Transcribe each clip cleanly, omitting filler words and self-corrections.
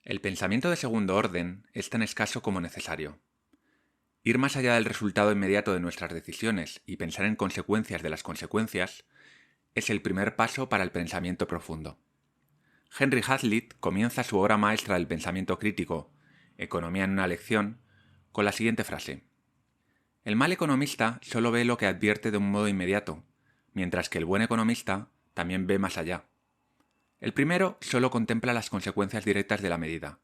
El pensamiento de segundo orden es tan escaso como necesario. Ir más allá del resultado inmediato de nuestras decisiones y pensar en consecuencias de las consecuencias es el primer paso para el pensamiento profundo. Henry Hazlitt comienza su obra maestra del pensamiento crítico, Economía en una lección, con la siguiente frase: el mal economista solo ve lo que advierte de un modo inmediato, mientras que el buen economista también ve más allá. El primero solo contempla las consecuencias directas de la medida.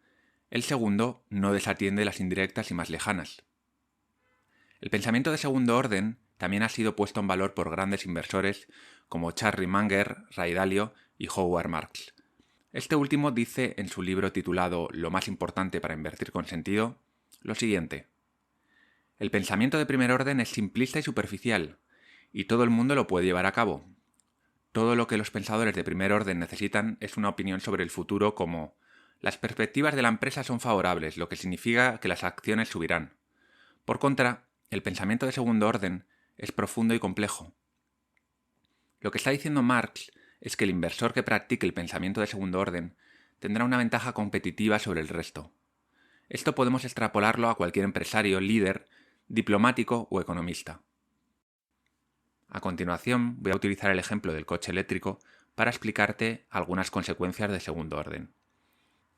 El segundo no desatiende las indirectas y más lejanas. El pensamiento de segundo orden también ha sido puesto en valor por grandes inversores como Charlie Munger, Ray Dalio y Howard Marks. Este último dice en su libro titulado Lo más importante para invertir con sentido lo siguiente: el pensamiento de primer orden es simplista y superficial, y todo el mundo lo puede llevar a cabo. Todo lo que los pensadores de primer orden necesitan es una opinión sobre el futuro como: las perspectivas de la empresa son favorables, lo que significa que las acciones subirán. Por contra, el pensamiento de segundo orden es profundo y complejo. Lo que está diciendo Marx es que el inversor que practique el pensamiento de segundo orden tendrá una ventaja competitiva sobre el resto. Esto podemos extrapolarlo a cualquier empresario, líder, diplomático o economista. A continuación, voy a utilizar el ejemplo del coche eléctrico para explicarte algunas consecuencias de segundo orden.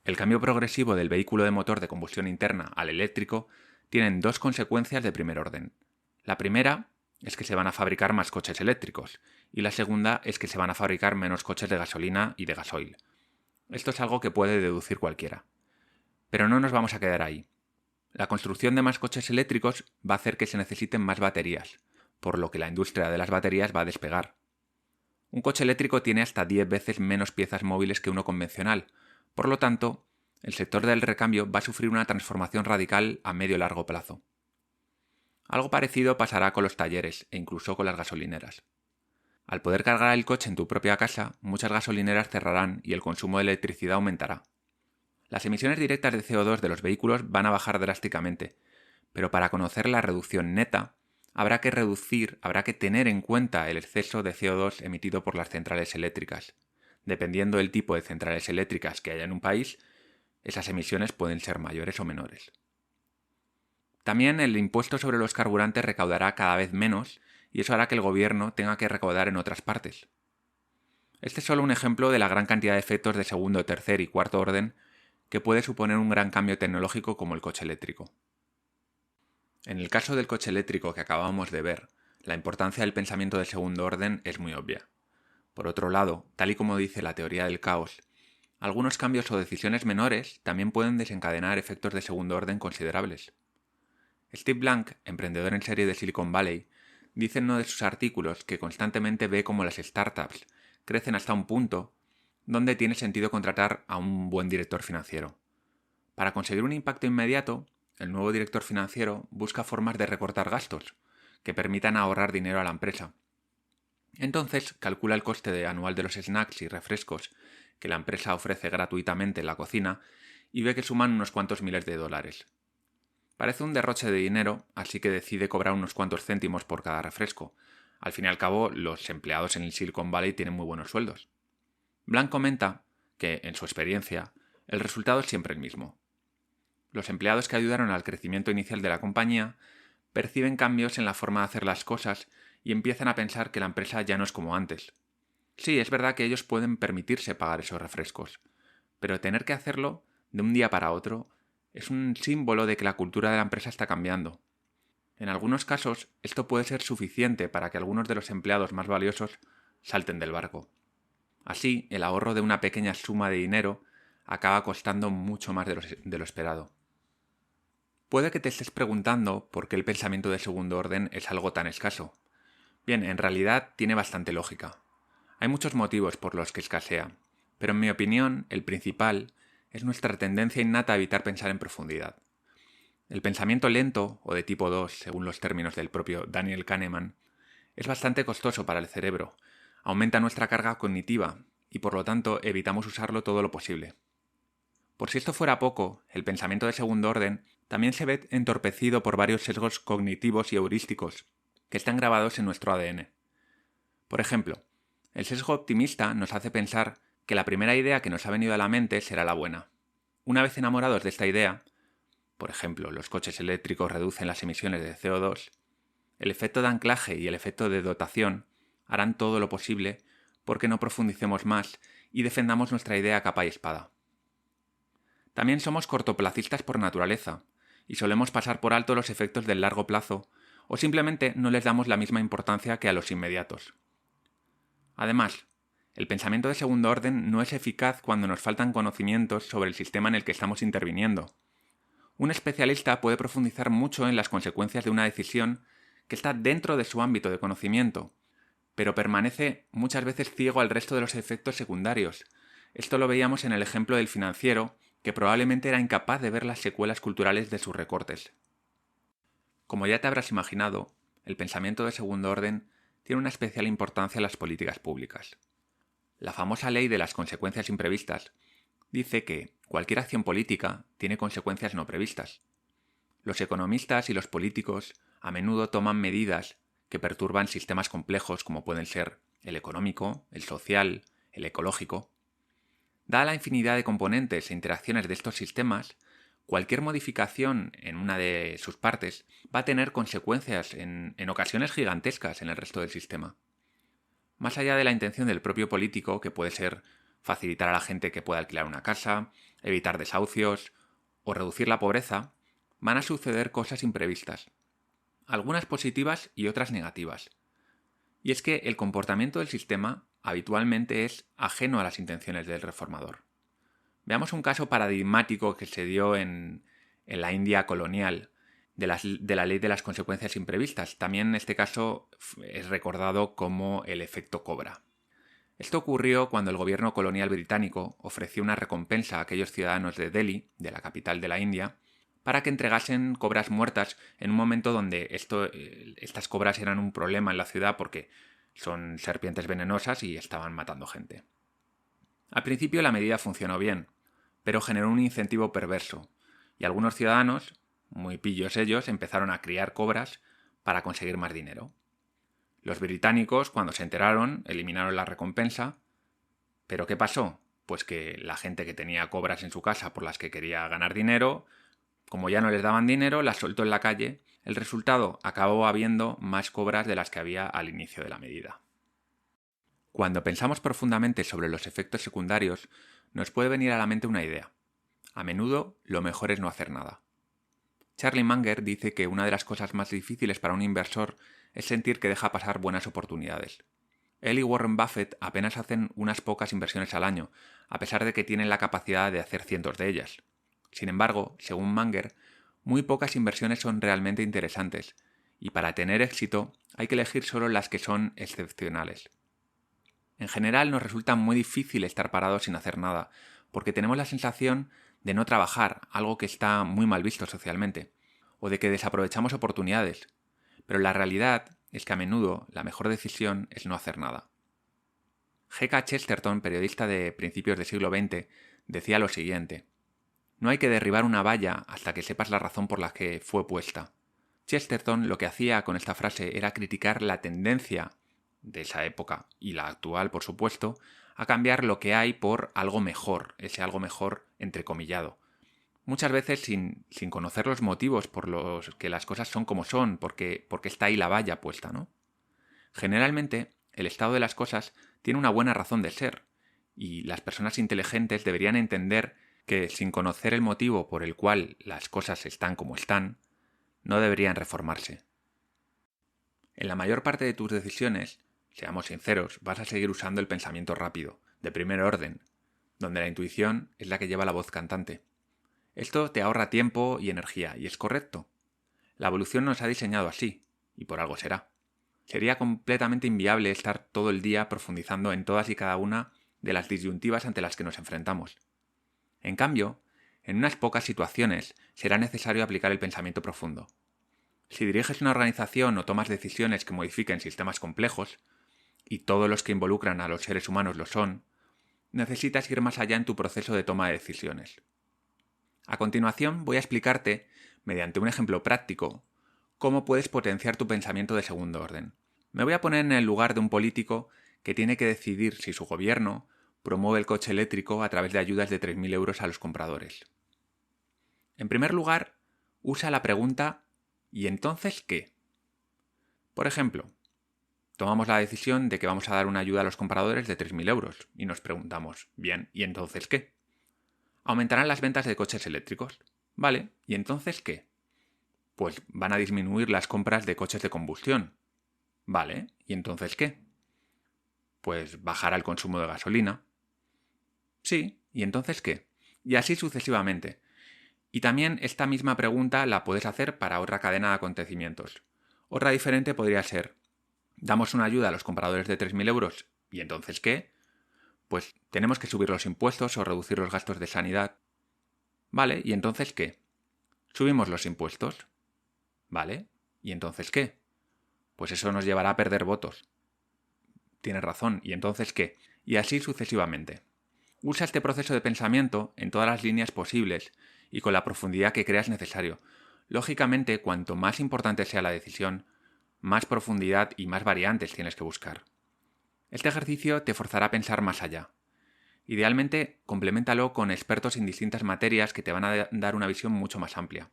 El cambio progresivo del vehículo de motor de combustión interna al eléctrico tienen dos consecuencias de primer orden. La primera es que se van a fabricar más coches eléctricos, y la segunda es que se van a fabricar menos coches de gasolina y de gasoil. Esto es algo que puede deducir cualquiera. Pero no nos vamos a quedar ahí. La construcción de más coches eléctricos va a hacer que se necesiten más baterías, por lo que la industria de las baterías va a despegar. Un coche eléctrico tiene hasta 10 veces menos piezas móviles que uno convencional, por lo tanto, el sector del recambio va a sufrir una transformación radical a medio y largo plazo. Algo parecido pasará con los talleres e incluso con las gasolineras. Al poder cargar el coche en tu propia casa, muchas gasolineras cerrarán y el consumo de electricidad aumentará. Las emisiones directas de CO2 de los vehículos van a bajar drásticamente, pero para conocer la reducción neta, habrá que tener en cuenta el exceso de CO2 emitido por las centrales eléctricas. Dependiendo del tipo de centrales eléctricas que haya en un país, esas emisiones pueden ser mayores o menores. También el impuesto sobre los carburantes recaudará cada vez menos y eso hará que el gobierno tenga que recaudar en otras partes. Este es solo un ejemplo de la gran cantidad de efectos de segundo, tercer y cuarto orden que puede suponer un gran cambio tecnológico como el coche eléctrico. En el caso del coche eléctrico que acabamos de ver, la importancia del pensamiento de segundo orden es muy obvia. Por otro lado, tal y como dice la teoría del caos, algunos cambios o decisiones menores también pueden desencadenar efectos de segundo orden considerables. Steve Blank, emprendedor en serie de Silicon Valley, dice en uno de sus artículos que constantemente ve cómo las startups crecen hasta un punto donde tiene sentido contratar a un buen director financiero. Para conseguir un impacto inmediato, el nuevo director financiero busca formas de recortar gastos que permitan ahorrar dinero a la empresa. Entonces calcula el coste anual de los snacks y refrescos que la empresa ofrece gratuitamente en la cocina y ve que suman unos cuantos miles de dólares. Parece un derroche de dinero, así que decide cobrar unos cuantos céntimos por cada refresco. Al fin y al cabo, los empleados en el Silicon Valley tienen muy buenos sueldos. Blank comenta que, en su experiencia, el resultado es siempre el mismo. Los empleados que ayudaron al crecimiento inicial de la compañía perciben cambios en la forma de hacer las cosas y empiezan a pensar que la empresa ya no es como antes. Sí, es verdad que ellos pueden permitirse pagar esos refrescos, pero tener que hacerlo de un día para otro es un símbolo de que la cultura de la empresa está cambiando. En algunos casos, esto puede ser suficiente para que algunos de los empleados más valiosos salten del barco. Así, el ahorro de una pequeña suma de dinero acaba costando mucho más de lo esperado. Puede que te estés preguntando por qué el pensamiento de segundo orden es algo tan escaso. Bien, en realidad tiene bastante lógica. Hay muchos motivos por los que escasea, pero en mi opinión, el principal es nuestra tendencia innata a evitar pensar en profundidad. El pensamiento lento, o de tipo 2, según los términos del propio Daniel Kahneman, es bastante costoso para el cerebro, aumenta nuestra carga cognitiva y por lo tanto evitamos usarlo todo lo posible. Por si esto fuera poco, el pensamiento de segundo orden también se ve entorpecido por varios sesgos cognitivos y heurísticos que están grabados en nuestro ADN. Por ejemplo, el sesgo optimista nos hace pensar que la primera idea que nos ha venido a la mente será la buena. Una vez enamorados de esta idea, por ejemplo, los coches eléctricos reducen las emisiones de CO2, el efecto de anclaje y el efecto de dotación harán todo lo posible porque no profundicemos más y defendamos nuestra idea a capa y espada. También somos cortoplacistas por naturaleza, y solemos pasar por alto los efectos del largo plazo, o simplemente no les damos la misma importancia que a los inmediatos. Además, el pensamiento de segundo orden no es eficaz cuando nos faltan conocimientos sobre el sistema en el que estamos interviniendo. Un especialista puede profundizar mucho en las consecuencias de una decisión que está dentro de su ámbito de conocimiento, pero permanece muchas veces ciego al resto de los efectos secundarios. Esto lo veíamos en el ejemplo del financiero, que probablemente era incapaz de ver las secuelas culturales de sus recortes. Como ya te habrás imaginado, el pensamiento de segundo orden tiene una especial importancia en las políticas públicas. La famosa ley de las consecuencias imprevistas dice que cualquier acción política tiene consecuencias no previstas. Los economistas y los políticos a menudo toman medidas que perturban sistemas complejos como pueden ser el económico, el social, el ecológico. Dada la infinidad de componentes e interacciones de estos sistemas, cualquier modificación en una de sus partes va a tener consecuencias en ocasiones gigantescas en el resto del sistema. Más allá de la intención del propio político, que puede ser facilitar a la gente que pueda alquilar una casa, evitar desahucios o reducir la pobreza, van a suceder cosas imprevistas, algunas positivas y otras negativas. Y es que el comportamiento del sistema habitualmente es ajeno a las intenciones del reformador. Veamos un caso paradigmático que se dio en la India colonial de la ley de las consecuencias imprevistas. También en este caso es recordado como el efecto Cobra. Esto ocurrió cuando el gobierno colonial británico ofreció una recompensa a aquellos ciudadanos de Delhi, de la capital de la India, para que entregasen cobras muertas en un momento donde estas cobras eran un problema en la ciudad porque son serpientes venenosas y estaban matando gente. Al principio la medida funcionó bien, pero generó un incentivo perverso, y algunos ciudadanos, muy pillos ellos, empezaron a criar cobras para conseguir más dinero. Los británicos, cuando se enteraron, eliminaron la recompensa, pero ¿qué pasó? Pues que la gente que tenía cobras en su casa por las que quería ganar dinero, como ya no les daban dinero, las soltó en la calle. El resultado, acabó habiendo más cobras de las que había al inicio de la medida. Cuando pensamos profundamente sobre los efectos secundarios, nos puede venir a la mente una idea. A menudo, lo mejor es no hacer nada. Charlie Munger dice que una de las cosas más difíciles para un inversor es sentir que deja pasar buenas oportunidades. Él y Warren Buffett apenas hacen unas pocas inversiones al año, a pesar de que tienen la capacidad de hacer cientos de ellas. Sin embargo, según Munger, muy pocas inversiones son realmente interesantes, y para tener éxito hay que elegir solo las que son excepcionales. En general nos resulta muy difícil estar parados sin hacer nada, porque tenemos la sensación de no trabajar, algo que está muy mal visto socialmente, o de que desaprovechamos oportunidades, pero la realidad es que a menudo la mejor decisión es no hacer nada. G.K. Chesterton, periodista de principios del siglo XX, decía lo siguiente: no hay que derribar una valla hasta que sepas la razón por la que fue puesta. Chesterton lo que hacía con esta frase era criticar la tendencia de esa época, y la actual, por supuesto, a cambiar lo que hay por algo mejor, ese algo mejor entrecomillado. Muchas veces sin conocer los motivos por los que las cosas son como son, porque está ahí la valla puesta, ¿no? Generalmente, el estado de las cosas tiene una buena razón de ser, y las personas inteligentes deberían entender que, sin conocer el motivo por el cual las cosas están como están, no deberían reformarse. En la mayor parte de tus decisiones, seamos sinceros, vas a seguir usando el pensamiento rápido, de primer orden, donde la intuición es la que lleva la voz cantante. Esto te ahorra tiempo y energía, y es correcto. La evolución nos ha diseñado así, y por algo será. Sería completamente inviable estar todo el día profundizando en todas y cada una de las disyuntivas ante las que nos enfrentamos. En cambio, en unas pocas situaciones será necesario aplicar el pensamiento profundo. Si diriges una organización o tomas decisiones que modifiquen sistemas complejos, y todos los que involucran a los seres humanos lo son, necesitas ir más allá en tu proceso de toma de decisiones. A continuación voy a explicarte, mediante un ejemplo práctico, cómo puedes potenciar tu pensamiento de segundo orden. Me voy a poner en el lugar de un político que tiene que decidir si su gobierno promueve el coche eléctrico a través de ayudas de 3.000 euros a los compradores? En primer lugar, usa la pregunta ¿y entonces qué? Por ejemplo, tomamos la decisión de que vamos a dar una ayuda a los compradores de 3.000 euros y nos preguntamos, bien, ¿y entonces qué? Aumentarán las ventas de coches eléctricos. Vale, ¿y entonces qué? Pues van a disminuir las compras de coches de combustión. Vale, ¿y entonces qué? Pues bajará el consumo de gasolina. Sí, ¿y entonces qué? Y así sucesivamente. Y también esta misma pregunta la puedes hacer para otra cadena de acontecimientos. Otra diferente podría ser, damos una ayuda a los compradores de 3.000 euros, ¿y entonces qué? Pues tenemos que subir los impuestos o reducir los gastos de sanidad. Vale, ¿y entonces qué? Subimos los impuestos. Vale, ¿y entonces qué? Pues eso nos llevará a perder votos. Tienes razón, ¿y entonces qué? Y así sucesivamente. Usa este proceso de pensamiento en todas las líneas posibles y con la profundidad que creas necesario. Lógicamente, cuanto más importante sea la decisión, más profundidad y más variantes tienes que buscar. Este ejercicio te forzará a pensar más allá. Idealmente, compleméntalo con expertos en distintas materias que te van a dar una visión mucho más amplia.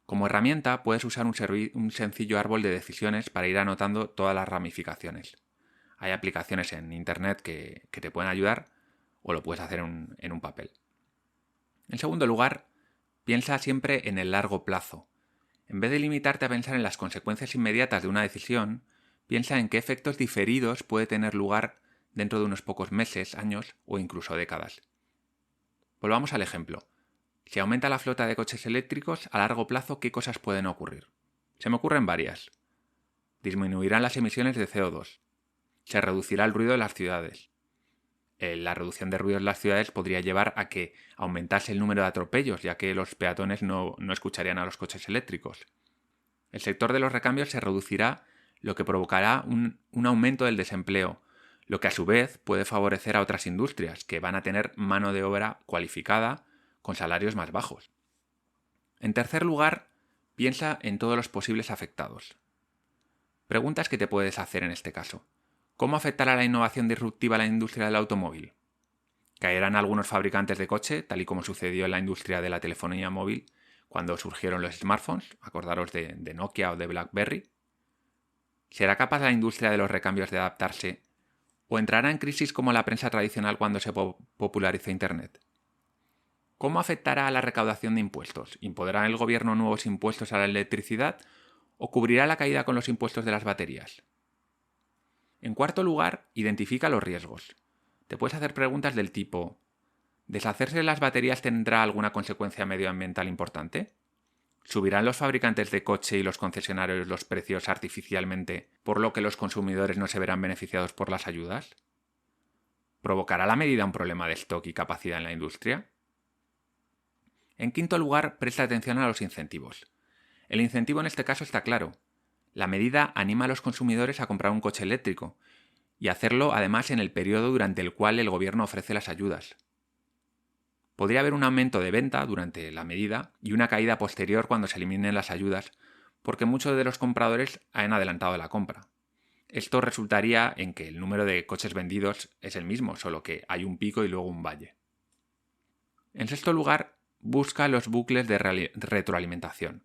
Como herramienta, puedes usar un sencillo árbol de decisiones para ir anotando todas las ramificaciones. Hay aplicaciones en Internet que te pueden ayudar o lo puedes hacer en un papel. En segundo lugar, piensa siempre en el largo plazo. En vez de limitarte a pensar en las consecuencias inmediatas de una decisión, piensa en qué efectos diferidos puede tener lugar dentro de unos pocos meses, años o incluso décadas. Volvamos al ejemplo. Si aumenta la flota de coches eléctricos, a largo plazo, ¿qué cosas pueden ocurrir? Se me ocurren varias. Disminuirán las emisiones de CO2. Se reducirá el ruido de las ciudades. La reducción de ruido en las ciudades podría llevar a que aumentase el número de atropellos, ya que los peatones no escucharían a los coches eléctricos. El sector de los recambios se reducirá, lo que provocará un aumento del desempleo, lo que a su vez puede favorecer a otras industrias, que van a tener mano de obra cualificada con salarios más bajos. En tercer lugar, piensa en todos los posibles afectados. Preguntas que te puedes hacer en este caso. ¿Cómo afectará la innovación disruptiva a la industria del automóvil? ¿Caerán algunos fabricantes de coche, tal y como sucedió en la industria de la telefonía móvil cuando surgieron los smartphones? Acordaros de Nokia o de BlackBerry. ¿Será capaz la industria de los recambios de adaptarse? ¿O entrará en crisis como la prensa tradicional cuando se popularizó Internet? ¿Cómo afectará a la recaudación de impuestos? ¿Imponerá el gobierno nuevos impuestos a la electricidad o cubrirá la caída con los impuestos de las baterías? En cuarto lugar, identifica los riesgos. Te puedes hacer preguntas del tipo: ¿deshacerse de las baterías tendrá alguna consecuencia medioambiental importante? ¿Subirán los fabricantes de coche y los concesionarios los precios artificialmente, por lo que los consumidores no se verán beneficiados por las ayudas? ¿Provocará la medida un problema de stock y capacidad en la industria? En quinto lugar, presta atención a los incentivos. El incentivo en este caso está claro. La medida anima a los consumidores a comprar un coche eléctrico, y hacerlo además en el periodo durante el cual el gobierno ofrece las ayudas. Podría haber un aumento de venta durante la medida y una caída posterior cuando se eliminen las ayudas, porque muchos de los compradores han adelantado la compra. Esto resultaría en que el número de coches vendidos es el mismo, solo que hay un pico y luego un valle. En sexto lugar, busca los bucles de retroalimentación.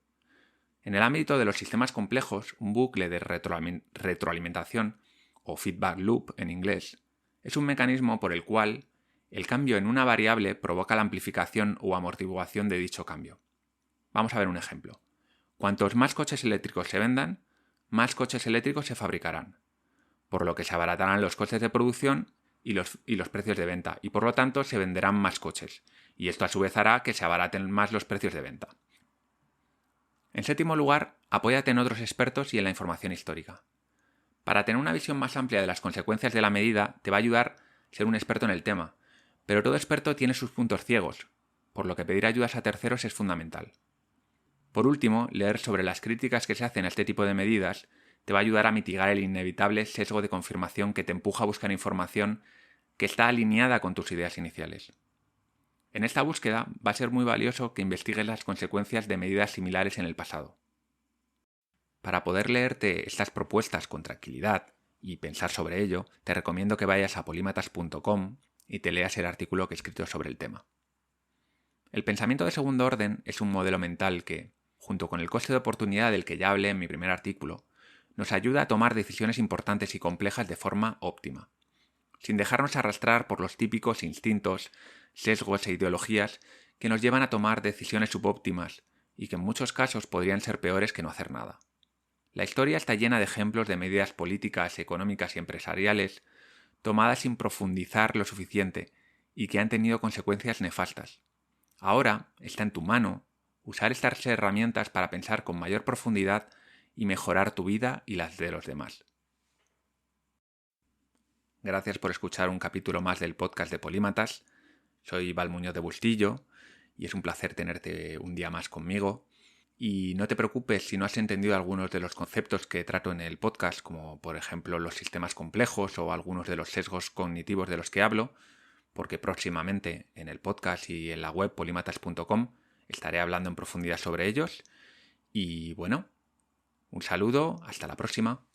En el ámbito de los sistemas complejos, un bucle de retroalimentación, o feedback loop en inglés, es un mecanismo por el cual el cambio en una variable provoca la amplificación o amortiguación de dicho cambio. Vamos a ver un ejemplo. Cuantos más coches eléctricos se vendan, más coches eléctricos se fabricarán, por lo que se abaratarán los costes de producción y los precios de venta, y por lo tanto se venderán más coches, y esto a su vez hará que se abaraten más los precios de venta. En séptimo lugar, apóyate en otros expertos y en la información histórica. Para tener una visión más amplia de las consecuencias de la medida, te va a ayudar ser un experto en el tema, pero todo experto tiene sus puntos ciegos, por lo que pedir ayudas a terceros es fundamental. Por último, leer sobre las críticas que se hacen a este tipo de medidas te va a ayudar a mitigar el inevitable sesgo de confirmación que te empuja a buscar información que está alineada con tus ideas iniciales. En esta búsqueda va a ser muy valioso que investigues las consecuencias de medidas similares en el pasado. Para poder leerte estas propuestas con tranquilidad y pensar sobre ello, te recomiendo que vayas a polímatas.com y te leas el artículo que he escrito sobre el tema. El pensamiento de segundo orden es un modelo mental que, junto con el coste de oportunidad del que ya hablé en mi primer artículo, nos ayuda a tomar decisiones importantes y complejas de forma óptima, sin dejarnos arrastrar por los típicos instintos, sesgos e ideologías que nos llevan a tomar decisiones subóptimas y que en muchos casos podrían ser peores que no hacer nada. La historia está llena de ejemplos de medidas políticas, económicas y empresariales tomadas sin profundizar lo suficiente y que han tenido consecuencias nefastas. Ahora está en tu mano usar estas herramientas para pensar con mayor profundidad y mejorar tu vida y las de los demás. Gracias por escuchar un capítulo más del podcast de Polímatas. Soy Val Muñoz de Bustillo y es un placer tenerte un día más conmigo. Y no te preocupes si no has entendido algunos de los conceptos que trato en el podcast, como por ejemplo los sistemas complejos o algunos de los sesgos cognitivos de los que hablo, porque próximamente en el podcast y en la web polimatas.com estaré hablando en profundidad sobre ellos. Y bueno, un saludo, hasta la próxima.